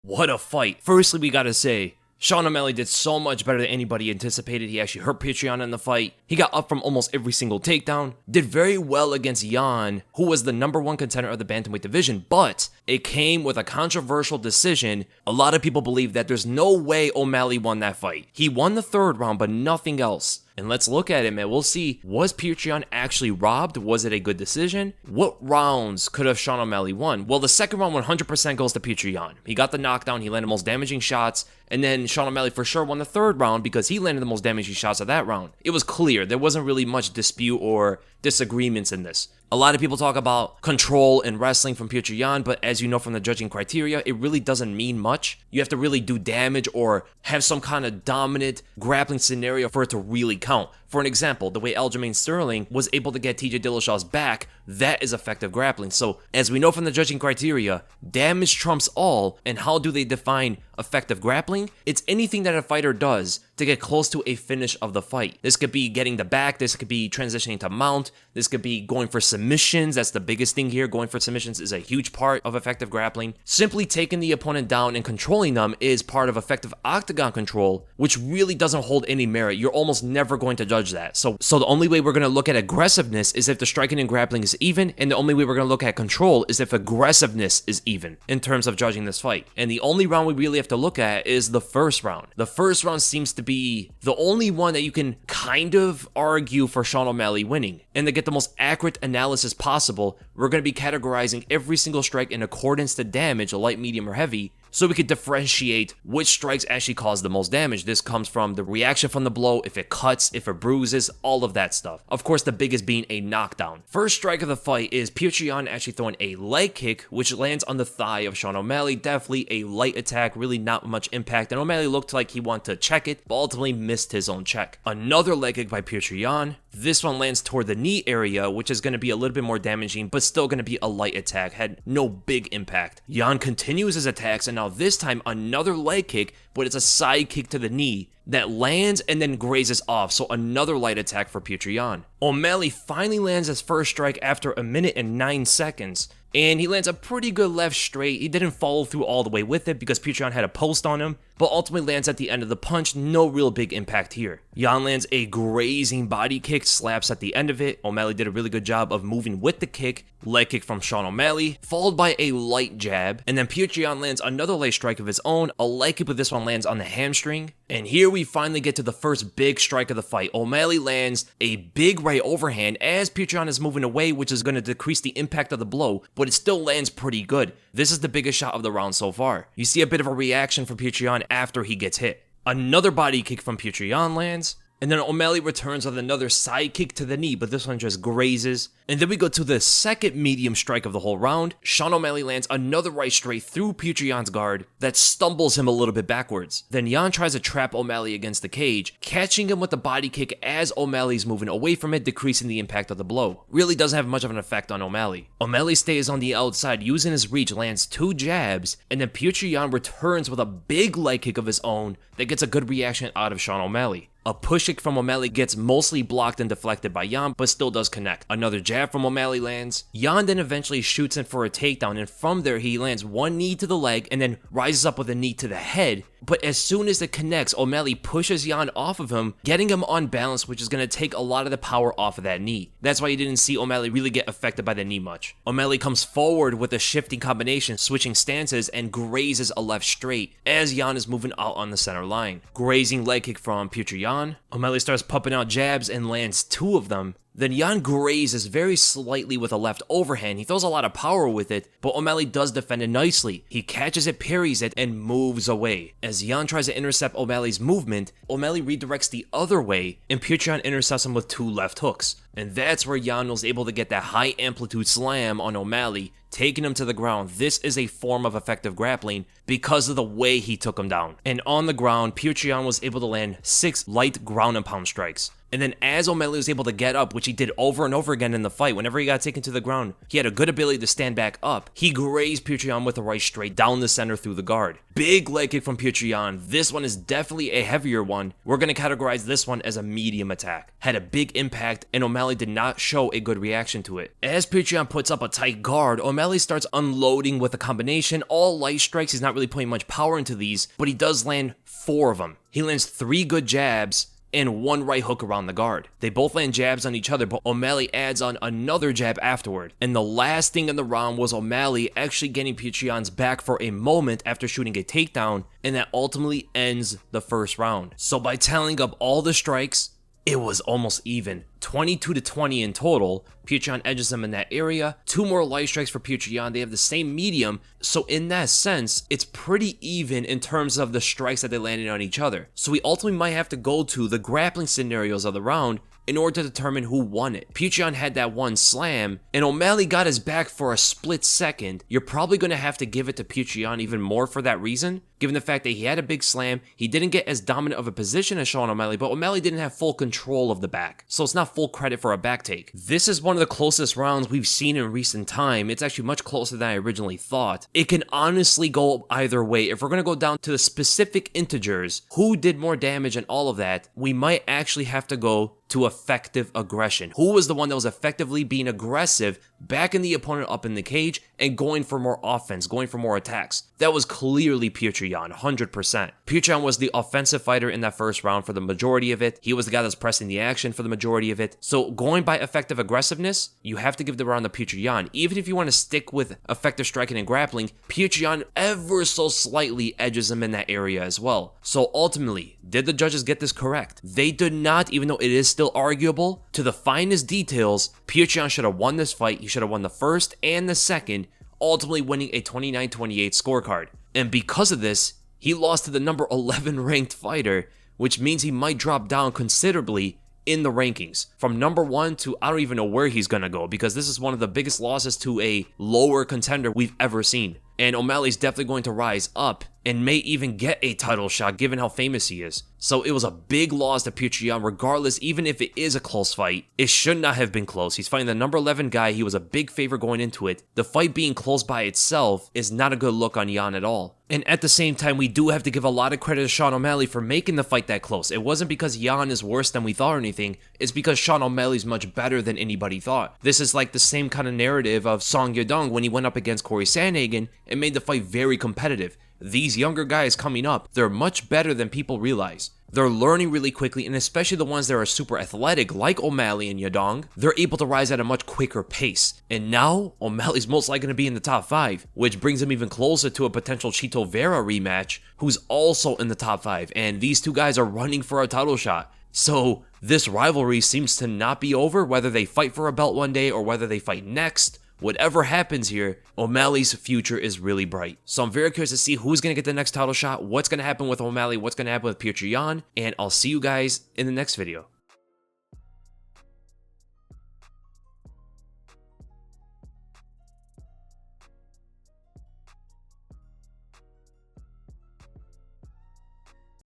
What a fight. Firstly, we gotta say, Sean O'Malley did so much better than anybody anticipated. He actually hurt Petr Yan in the fight. He got up from almost every single takedown. Did very well against Yan, who was the #1 contender of the bantamweight division, but it came with a controversial decision. A lot of people believe that there's no way O'Malley won that fight. He won the 3rd round, but nothing else. And let's look at it, man. We'll see, was Petr Yan actually robbed? Was it a good decision? What rounds could have Sean O'Malley won? Well, the 2nd round 100% goes to Petr Yan. He got the knockdown, he landed the most damaging shots, and then Sean O'Malley for sure won the 3rd round because he landed the most damaging shots of that round. It was clear. There wasn't really much dispute or disagreements in this. A lot of people talk about control in wrestling from Petr Yan, but as you know from the judging criteria, it really doesn't mean much. You have to really do damage or have some kind of dominant grappling scenario for it to really count. For an example, the way Aljamain Sterling was able to get TJ Dillashaw's back, that is effective grappling. So, as we know from the judging criteria, damage trumps all, and how do they define effective grappling? It's anything that a fighter does to get close to a finish of the fight. This could be getting the back, this could be transitioning to mount, this could be going for submissions. That's the biggest thing here. Going for submissions is a huge part of effective grappling. Simply taking the opponent down and controlling them is part of effective octagon control, which really doesn't hold any merit. You're almost never going to judge that. So the only way we're going to look at aggressiveness is if the striking and grappling is even, and the only way we're going to look at control is if aggressiveness is even in terms of judging this fight. And the only round we really have to look at is the 1st round. The 1st round seems to be the only one that you can kind of argue for Sean O'Malley winning. And to get the most accurate analysis possible, we're going to be categorizing every single strike in accordance to damage, light, medium, or heavy, so we could differentiate which strikes actually cause the most damage. This comes from the reaction from the blow, if it cuts, if it bruises, all of that stuff. Of course, the biggest being a knockdown. First strike of the fight is Petr Yan actually throwing a leg kick, which lands on the thigh of Sean O'Malley. Definitely a light attack, really not much impact, and O'Malley looked like he wanted to check it, but ultimately missed his own check. Another leg kick by Petr Yan. This one lands toward the knee area, which is going to be a little bit more damaging, but still going to be a light attack. Had no big impact. Yan continues his attacks, and now this time another leg kick, but it's a side kick to the knee that lands and then grazes off, so another light attack for Petr Yan. O'Malley finally lands his first strike after 1 minute and 9 seconds, and he lands a pretty good left straight. He didn't follow through all the way with it because Petr Yan had a post on him, but ultimately lands at the end of the punch. No real big impact here. Yan lands a grazing body kick, slaps at the end of it. O'Malley did a really good job of moving with the kick. Leg kick from Sean O'Malley, followed by a light jab, and then Petr Yan lands another light strike of his own. A leg kick, but this one lands on the hamstring. And here we finally get to the first big strike of the fight. O'Malley lands a big right overhand as Petr Yan is moving away, which is going to decrease the impact of the blow, but it still lands pretty good. This is the biggest shot of the round so far. You see a bit of a reaction from Petr Yan after he gets hit. Another body kick from Petr Yan lands, and then O'Malley returns with another side kick to the knee, but this one just grazes. And then we go to the second medium strike of the whole round. Sean O'Malley lands another right straight through Petr Yan's guard that stumbles him a little bit backwards. Then Yan tries to trap O'Malley against the cage, catching him with the body kick as O'Malley's moving away from it, decreasing the impact of the blow. Really doesn't have much of an effect on O'Malley. O'Malley stays on the outside, using his reach, lands 2 jabs, and then Petr Yan returns with a big leg kick of his own that gets a good reaction out of Sean O'Malley. A push kick from O'Malley gets mostly blocked and deflected by Yan, but still does connect. Another jab from O'Malley lands. Yan then eventually shoots in for a takedown, and from there he lands one knee to the leg and then rises up with a knee to the head. But as soon as it connects, O'Malley pushes Yan off of him, getting him unbalanced, which is going to take a lot of the power off of that knee. That's why you didn't see O'Malley really get affected by the knee much. O'Malley comes forward with a shifting combination, switching stances, and grazes a left straight as Yan is moving out on the center line. Grazing leg kick from Petr Yan. O'Malley starts pumping out jabs and lands 2 of them. Then Yan grazes very slightly with a left overhand. He throws a lot of power with it, but O'Malley does defend it nicely. He catches it, parries it, and moves away. As Yan tries to intercept O'Malley's movement, O'Malley redirects the other way, and Petr Yan intercepts him with 2 left hooks. And that's where Yan was able to get that high amplitude slam on O'Malley, taking him to the ground. This is a form of effective grappling because of the way he took him down. And on the ground, Petr Yan was able to land 6 light ground and pound strikes. And then as O'Malley was able to get up, which he did over and over again in the fight, whenever he got taken to the ground, he had a good ability to stand back up. He grazed Petr Yan with the right straight down the center through the guard. Big leg kick from Petr Yan. This one is definitely a heavier one. We're going to categorize this one as a medium attack. Had a big impact, and O'Malley did not show a good reaction to it. As Petr Yan puts up a tight guard, O'Malley starts unloading with a combination. All light strikes. He's not really putting much power into these, but he does land 4 of them. He lands 3 good jabs and 1 right hook around the guard. They both land jabs on each other, but O'Malley adds on another jab afterward. And the last thing in the round was O'Malley actually getting Petr Yan's back for a moment after shooting a takedown, and that ultimately ends the first round. So by tallying up all the strikes, it was almost even. 22-20 in total. Petr Yan edges him in that area. 2 more light strikes for Petr Yan. They have the same medium. So in that sense, it's pretty even in terms of the strikes that they landed on each other. So we ultimately might have to go to the grappling scenarios of the round in order to determine who won it. Petr Yan had that one slam, and O'Malley got his back for a split second. You're probably going to have to give it to Petr Yan even more for that reason, given the fact that he had a big slam. He didn't get as dominant of a position as Sean O'Malley, but O'Malley didn't have full control of the back. So it's not full credit for a back take. This is one of the closest rounds we've seen in recent time. It's actually much closer than I originally thought. It can honestly go either way. If we're going to go down to the specific integers, who did more damage and all of that, we might actually have to go to effective aggression. Who was the one that was effectively being aggressive, backing the opponent up in the cage, and going for more offense, going for more attacks? That was clearly Petr Yan, 100%. Petr Yan was the offensive fighter in that first round for the majority of it. He was the guy that's pressing the action for the majority of it. So going by effective aggressiveness, you have to give the round to Petr Yan. Even if you want to stick with effective striking and grappling, Petr Yan ever so slightly edges him in that area as well. So ultimately, did the judges get this correct? They did not, even though it is still arguable. To the finest details, Petr Yan should have won this fight. He should have won the first and the second, ultimately winning a 29-28 scorecard. And because of this, he lost to the number 11 ranked fighter, which means he might drop down considerably in the rankings. From number 1 to I don't even know where he's gonna go, because this is one of the biggest losses to a lower contender we've ever seen. And O'Malley's definitely going to rise up and may even get a title shot given how famous he is. So it was a big loss to Petr Yan regardless, even if it is a close fight. It should not have been close. He's fighting the number 11 guy. He was a big favorite going into it. The fight being close by itself is not a good look on Yan at all. And at the same time, we do have to give a lot of credit to Sean O'Malley for making the fight that close. It wasn't because Yan is worse than we thought or anything. It's because Sean O'Malley's much better than anybody thought. This is like the same kind of narrative of Song Yadong when he went up against Corey Sandhagen and made the fight very competitive. These younger guys coming up, they're much better than people realize. They're learning really quickly, and especially the ones that are super athletic like O'Malley and Yadong, they're able to rise at a much quicker pace. And now, O'Malley's most likely going to be in the top 5, which brings him even closer to a potential Chito Vera rematch, who's also in the top 5, and these two guys are running for a title shot. So this rivalry seems to not be over, whether they fight for a belt one day or whether they fight next. Whatever happens here, O'Malley's future is really bright. So I'm very curious to see who's going to get the next title shot, what's going to happen with O'Malley, what's going to happen with Petr Yan, and I'll see you guys in the next video.